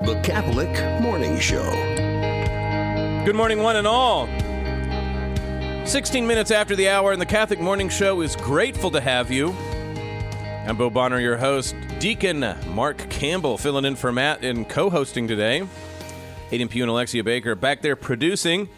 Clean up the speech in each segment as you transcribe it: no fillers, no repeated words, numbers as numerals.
The Catholic Morning Show. Good morning, one and all. 16 minutes after the hour, and the Catholic Morning Show is grateful to have you. I'm Bo Bonner, your host. Deacon Mark Campbell filling in for Matt and co-hosting today. Ayden, Pugh, and Alexia Baker back there producing.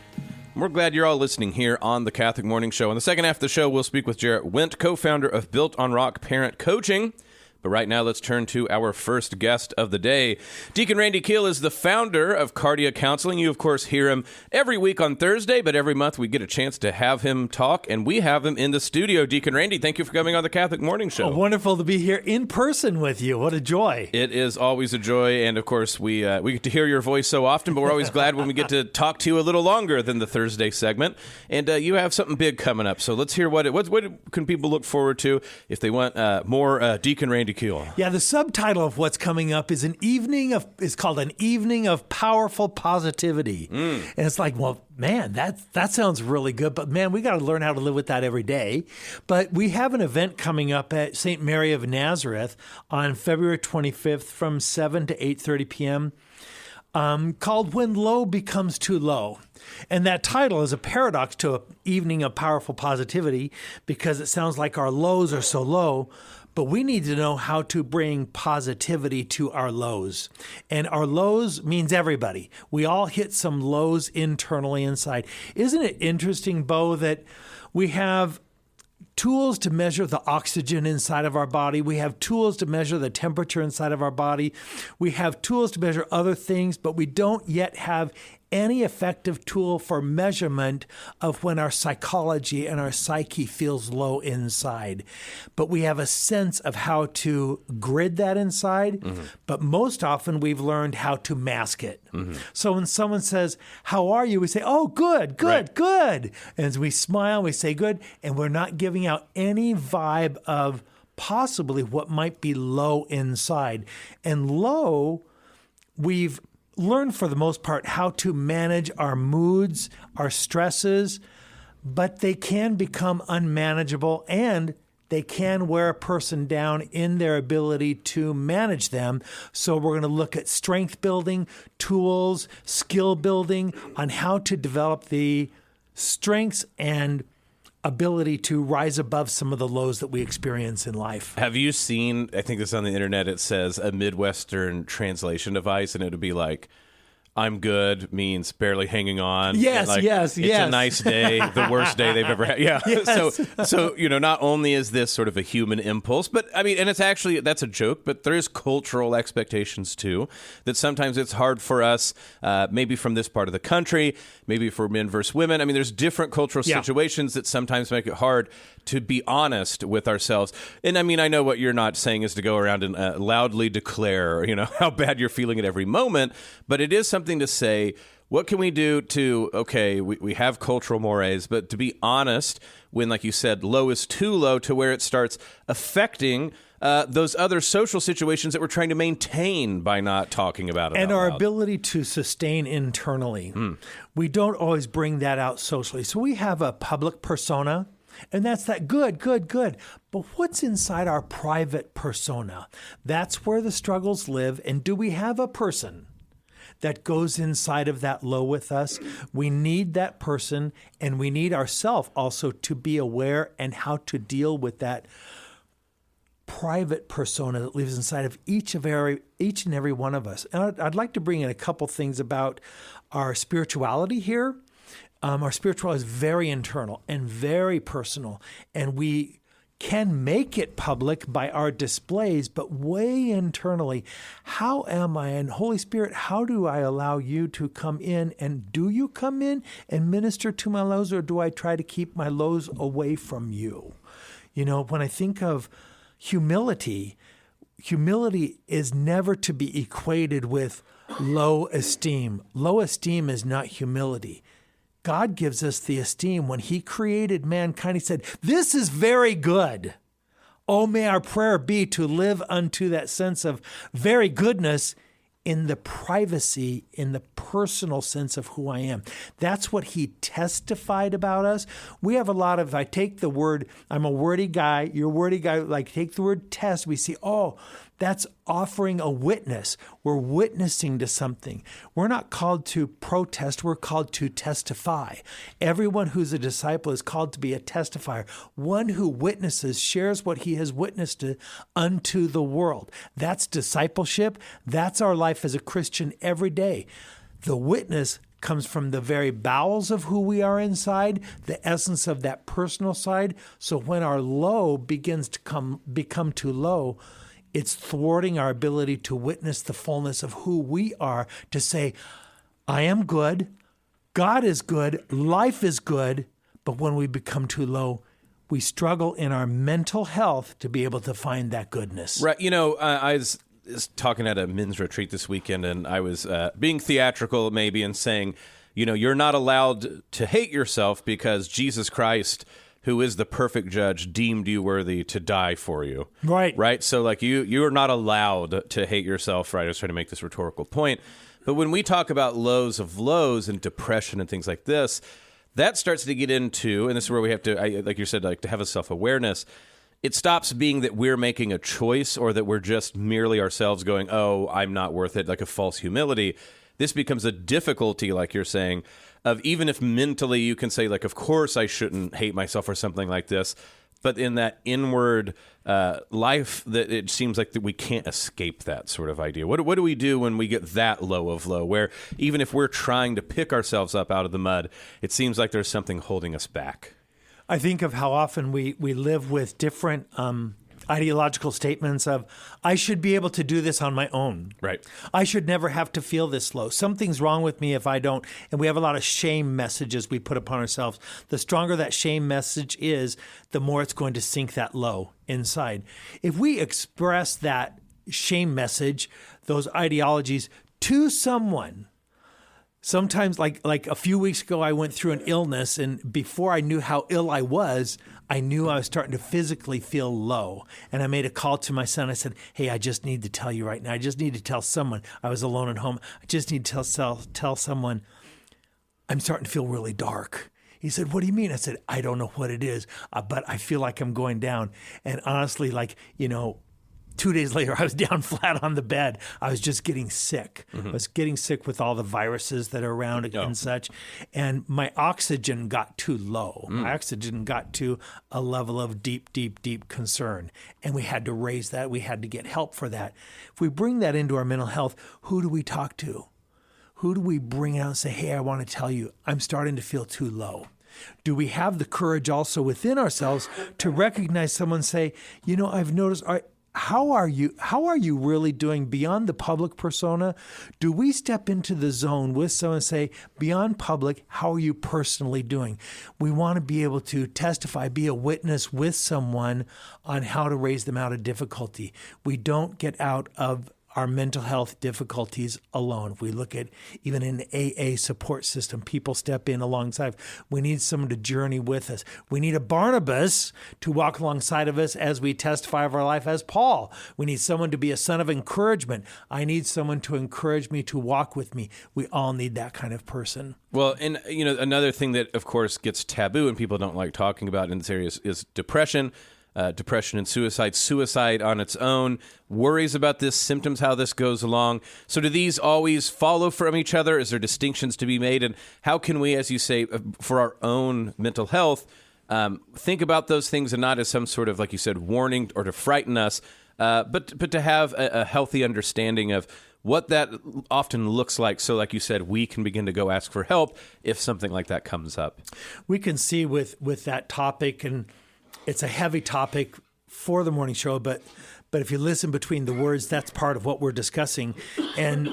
We're glad you're all listening here on the Catholic Morning Show. In the second half of the show, we'll speak with Jarrett Wendt, co-founder of Built on Rock Parent Coaching. But right now, let's turn to our first guest of the day. Deacon Randy Kiel is the founder of Kardia Counseling. You, of course, hear him every week on Thursday, but every month we get a chance to have him talk, and we have him in the studio. Deacon Randy, thank you for coming on the Catholic Morning Show. Oh, wonderful to be here in person with you. What a joy. It is always a joy, and of course, we get to hear your voice so often, but we're always glad when we get to talk to you a little longer than the Thursday segment. And you have something big coming up, so let's hear what can people look forward to if they want more Deacon Randy Kiel. Yeah, the subtitle of what's coming up is called an evening of powerful positivity. And it's like, well, man, that sounds really good, but man, we got to learn how to live with that every day. But we have an event coming up at St. Mary of Nazareth on February 25th from 7 to 8:30 p.m. Called When Low Becomes Too Low. And that title is a paradox to an evening of powerful positivity because it sounds like our lows are so low, but we need to know how to bring positivity to our lows. And our lows means everybody. We all hit some lows internally inside. Isn't it interesting, Bo, that we have tools to measure the oxygen inside of our body. We have tools to measure the temperature inside of our body. We have tools to measure other things, but we don't yet have any effective tool for measurement of when our psychology and our psyche feels low inside. But we have a sense of how to grid that inside, but most often we've learned how to mask it. So when someone says, "How are you?" we say, "Oh, good, Right. good." And as we smile, we say, "Good," and we're not giving out any vibe of possibly what might be low inside. And low, we've learn for the most part how to manage our moods, our stresses, but they can become unmanageable and they can wear a person down in their ability to manage them. So we're going to look at strength building, tools, skill building on how to develop the strengths and ability to rise above some of the lows that we experience in life. Have you seen, I think this on the internet, it says a Midwestern translation device, and it would be like, "I'm good" means barely hanging on. Yes, like, yes. It's a nice day, the worst day they've ever had. Yeah. Yes. So, not only is this sort of a human impulse, but I mean, and it's actually, that's a joke, but there is cultural expectations too, that sometimes it's hard for us, maybe from this part of the country, maybe for men versus women. I mean, there's different cultural situations that sometimes make it hard to be honest with ourselves. And I mean, I know what you're not saying is to go around and loudly declare, how bad you're feeling at every moment, but it is something to say, what can we do to, okay, we have cultural mores, but to be honest when, like you said, low is too low to where it starts affecting those other social situations that we're trying to maintain by not talking about it. And our ability to sustain internally. We don't always bring that out socially. So we have a public persona, and that's that good. But what's inside our private persona? That's where the struggles live. And do we have a person that goes inside of that low with us? We need that person, and we need ourselves also to be aware and how to deal with that private persona that lives inside of each and every one of us. And I'd like to bring in a couple things about our spirituality here. Our spirituality is very internal and very personal, and we can make it public by our displays, but way internally, how am I? And Holy Spirit, how do I allow you to come in? And do you come in and minister to my lows, or do I try to keep my lows away from you? When I think of humility is never to be equated with low esteem. Low esteem is not humility. God gives us the esteem. When he created mankind, he said, "This is very good." Oh, may our prayer be to live unto that sense of very goodness in the privacy, in the personal sense of who I am. That's what he testified about us. We have a lot of, I take the word, I'm a wordy guy, you're a wordy guy, like take the word test, we see, oh, That's offering a witness. We're witnessing to something. We're not called to protest. We're called to testify. Everyone who's a disciple is called to be a testifier, one who witnesses, shares what he has witnessed to unto the world. That's discipleship. That's our life as a Christian every day. The witness comes from the very bowels of who we are inside, the essence of that personal side. So when our low begins to become too low, it's thwarting our ability to witness the fullness of who we are, to say, I am good, God is good, life is good. But when we become too low, we struggle in our mental health to be able to find that goodness. Right. I was talking at a men's retreat this weekend, and I was being theatrical maybe and saying, you're not allowed to hate yourself because Jesus Christ, who is the perfect judge, deemed you worthy to die for you. Right. Right? So like you are not allowed to hate yourself, right? I was trying to make this rhetorical point. But when we talk about lows of lows and depression and things like this, that starts to get into, and this is where we have to, like you said, like to have a self-awareness. It stops being that we're making a choice or that we're just merely ourselves going, oh, I'm not worth it, like a false humility. This becomes a difficulty, like you're saying, of even if mentally you can say, like, of course I shouldn't hate myself or something like this, but in that inward life, that it seems like that we can't escape that sort of idea. What do we do when we get that low of low, where even if we're trying to pick ourselves up out of the mud, it seems like there's something holding us back? I think of how often we live with different ideological statements of, I should be able to do this on my own. Right. I should never have to feel this low. Something's wrong with me if I don't. And we have a lot of shame messages we put upon ourselves. The stronger that shame message is, the more it's going to sink that low inside. If we express that shame message, those ideologies, to someone, sometimes, like a few weeks ago, I went through an illness, and before I knew how ill I was, I knew I was starting to physically feel low. And I made a call to my son. I said, hey, I just need to tell you right now. I just need to tell someone. I was alone at home. I just need to tell someone, I'm starting to feel really dark. He said, what do you mean? I said, I don't know what it is, but I feel like I'm going down. And honestly, 2 days later, I was down flat on the bed. I was just getting sick. I was getting sick with all the viruses that are around and such. And my oxygen got too low. My oxygen got to a level of deep, deep, deep concern. And we had to raise that. We had to get help for that. If we bring that into our mental health, who do we talk to? Who do we bring out and say, hey, I want to tell you, I'm starting to feel too low? Do we have the courage also within ourselves to recognize someone, say, I've noticed, how are you really doing beyond the public persona? Do we step into the zone with someone and say, beyond public, how are you personally doing? We want to be able to testify, be a witness with someone on how to raise them out of difficulty. We don't get out of our mental health difficulties alone. If we look at even an AA support system, people step in alongside. We need someone to journey with us. We need a Barnabas to walk alongside of us as we testify of our life as Paul. We need someone to be a son of encouragement. I need someone to encourage me, to walk with me. We all need that kind of person. Well, and another thing that, of course, gets taboo and people don't like talking about in this area is depression. Depression and suicide on its own, worries about this, symptoms, how this goes along. So do these always follow from each other? Is there distinctions to be made? And how can we, as you say, for our own mental health, think about those things and not as some sort of, like you said, warning or to frighten us, but to have a healthy understanding of what that often looks like. So like you said, we can begin to go ask for help if something like that comes up. We can see with that topic, and it's a heavy topic for the morning show, but if you listen between the words, that's part of what we're discussing. And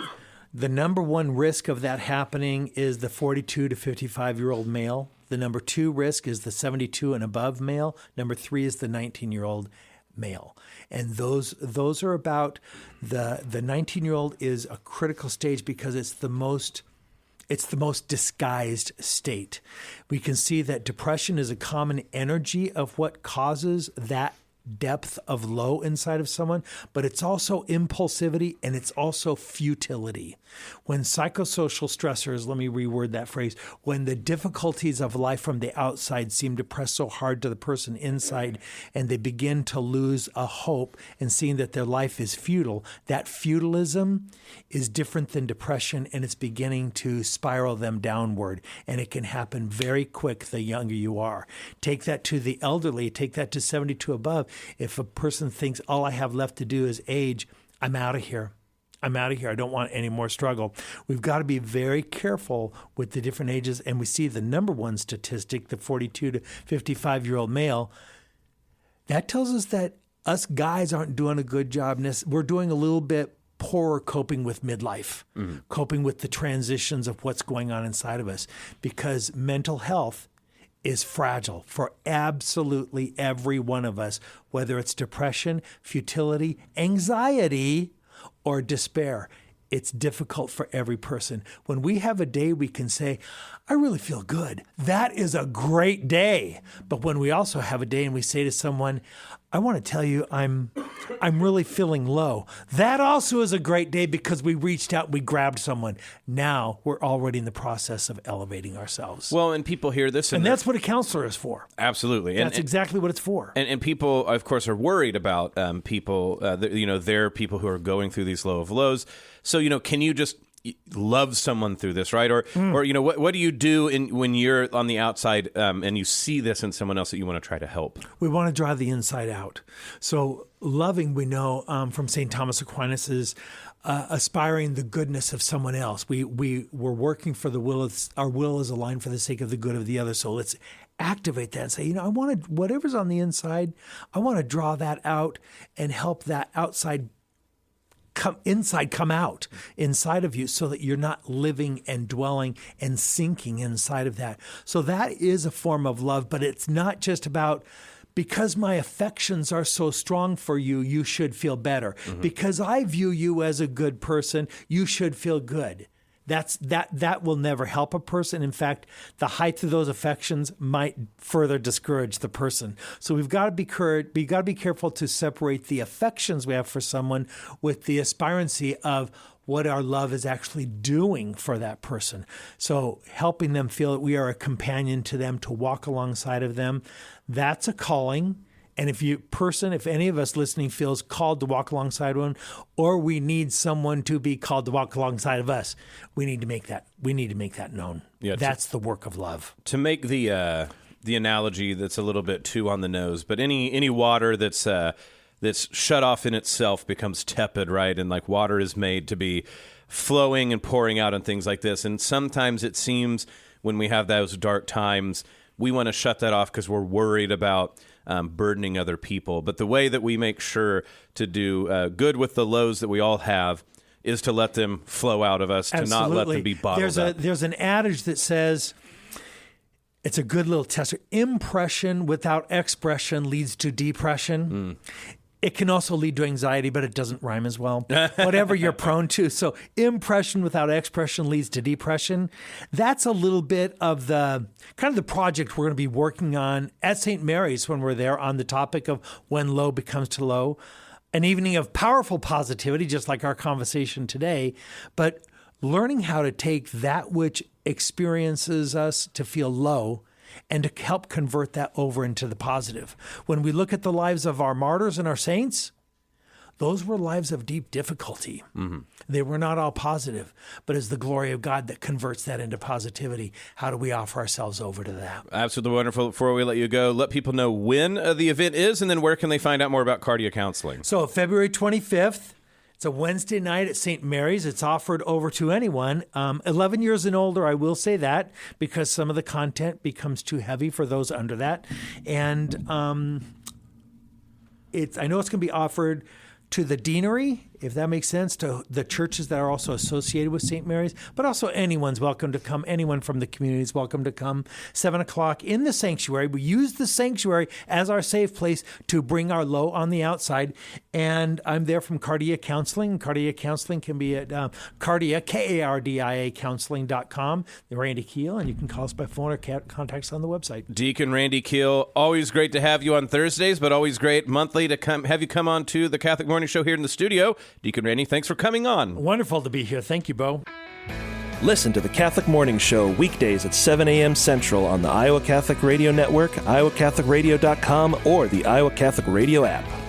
the number one risk of that happening is the 42 to 55-year-old male. The number two risk is the 72 and above male. Number three is the 19-year-old male. And those are about the 19-year-old is a critical stage because it's the most disguised state. We can see that depression is a common energy of what causes that depth of low inside of someone, but it's also impulsivity and it's also futility. When psychosocial stressors, let me reword that phrase, when the difficulties of life from the outside seem to press so hard to the person inside and they begin to lose a hope and seeing that their life is futile, that futilism is different than depression and it's beginning to spiral them downward. And it can happen very quick the younger you are. Take that to the elderly, take that to 72 above. If a person thinks all I have left to do is age, I'm out of here. I'm out of here. I don't want any more struggle. We've got to be very careful with the different ages. And we see the number one statistic, the 42 to 55-year-old male, that tells us that us guys aren't doing a good job. We're doing a little bit poorer coping with midlife, coping with the transitions of what's going on inside of us, because mental health is fragile for absolutely every one of us, whether it's depression, futility, anxiety, or despair. It's difficult for every person. When we have a day we can say, I really feel good. That is a great day. But when we also have a day and we say to someone, I want to tell you I'm really feeling low. That also is a great day because we reached out, we grabbed someone. Now we're already in the process of elevating ourselves. Well, and people hear this. And that's what a counselor is for. Absolutely. That's exactly what it's for. And people, of course, are worried about people, there are people who are going through these low of lows. So, can you just love someone through this, right? Or what do you do when you're on the outside and you see this in someone else that you want to try to help? We want to drive the inside out. So loving, we know from St. Thomas Aquinas, is aspiring the goodness of someone else. We're working for the will our will is aligned for the sake of the good of the other. So let's activate that and say, I want to, whatever's on the inside, I want to draw that out and help that outside come out inside of you so that you're not living and dwelling and sinking inside of that. So that is a form of love, but it's not just about because my affections are so strong for you, you should feel better. Mm-hmm. Because I view you as a good person, you should feel good. That will never help a person. In fact, the height of those affections might further discourage the person. So we've got to be careful to separate the affections we have for someone with the aspirancy of what our love is actually doing for that person. So helping them feel that we are a companion to them, to walk alongside of them, that's a calling. And if any of us listening feels called to walk alongside one, or we need someone to be called to walk alongside of us, we need to make that known. Yeah, that's the work of love. To make the analogy that's a little bit too on the nose, but any water that's shut off in itself becomes tepid, right? And like water is made to be flowing and pouring out and things like this. And sometimes it seems when we have those dark times, we want to shut that off because we're worried about burdening other people. But the way that we make sure to do good with the lows that we all have is to let them flow out of us, to not let them be bottled up. There's an adage that says, it's a good little tester, impression without expression leads to depression. It can also lead to anxiety, but it doesn't rhyme as well. Whatever you're prone to. So impression without expression leads to depression. That's a little bit of the kind of the project we're going to be working on at St. Mary's when we're there on the topic of when low becomes too low. An evening of powerful positivity, just like our conversation today, but learning how to take that which experiences us to feel low and to help convert that over into the positive. When we look at the lives of our martyrs and our saints, those were lives of deep difficulty. Mm-hmm. They were not all positive, but it's the glory of God that converts that into positivity. How do we offer ourselves over to that? Absolutely wonderful. Before we let you go, let people know when the event is, and then where can they find out more about Kardia Counseling? So February 25th, it's a Wednesday night at St. Mary's. It's offered over to anyone. 11 years and older, I will say that, because some of the content becomes too heavy for those under that. And I know it's going to be offered to the deanery. if that makes sense, to the churches that are also associated with St. Mary's, but also anyone's welcome to come. Anyone from the community is welcome to come. 7 o'clock in the sanctuary. We use the sanctuary as our safe place to bring our low on the outside. And I'm there from Kardia Counseling. Kardia Counseling can be at Kardia, Kardia counseling.com. Randy Kiel, and you can call us by phone or contact us on the website. Deacon Randy Kiel, always great to have you on Thursdays, but always great monthly to have you come on to the Catholic Morning Show here in the studio. Deacon Randy, thanks for coming on. Wonderful to be here. Thank you, Bo. Listen to the Catholic Morning Show weekdays at 7 a.m. Central on the Iowa Catholic Radio Network, iowacatholicradio.com, or the Iowa Catholic Radio app.